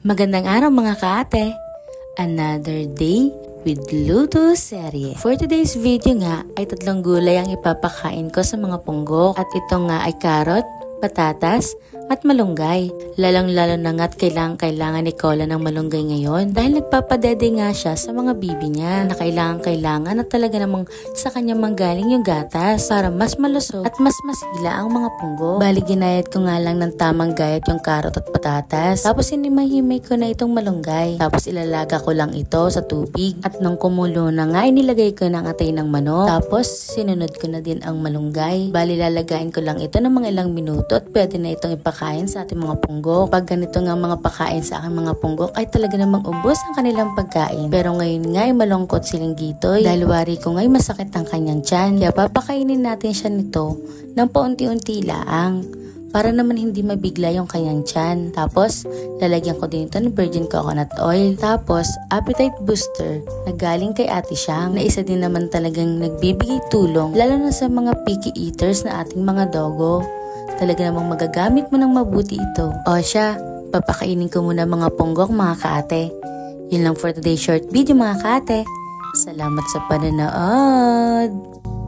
Magandang araw mga kaate! Another day with Luto Serye. For today's video nga ay 3 gulay ang ipapakain ko sa mga punggok at ito nga ay carrot, patatas at malunggay. Lalong-lalo na nga't kailangan ni Cola ng malunggay ngayon dahil nagpapadede nga siya sa mga bibi niya na kailangan at talaga namang sa kanya manggaling yung gatas para mas malusog at mas masigla ang mga punggok. Bali ginayat ko nga lang ng tamang gayat yung carrot at patatas, tapos hinimay-himay ko na itong malunggay, tapos ilalaga ko lang ito sa tubig at nang kumulo na nga inilagay ko ng atay ng manok, tapos sinunod ko na din ang malunggay. Bali lalagain ko lang ito ng mga ilang minuto at pwede na itong ipakain sa ating mga punggok. Pag ganito nga mga pakain sa aking mga punggok ay talaga namang ubos ang kanilang pagkain. Pero ngayon nga ay malungkot silang gitoy dahil wari ko nga ay masakit ang kanyang tiyan. Kaya papakainin natin siya nito ng paunti-unti laang para naman hindi mabigla yung kanyang tiyan. Tapos lalagyan ko din ito ng virgin coconut oil. Tapos appetite booster na galing kay Ate Siang na isa din naman talagang nagbibigay tulong lalo na sa mga picky eaters na ating mga dogo. Talaga namang magagamit mo ng mabuti ito. O siya, papakainin ko muna mga punggok mga kaate. Yun lang for today's short video mga kaate. Salamat sa panonood!